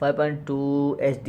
5.2 HD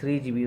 3 GB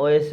OS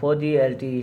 4G LTE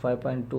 5.2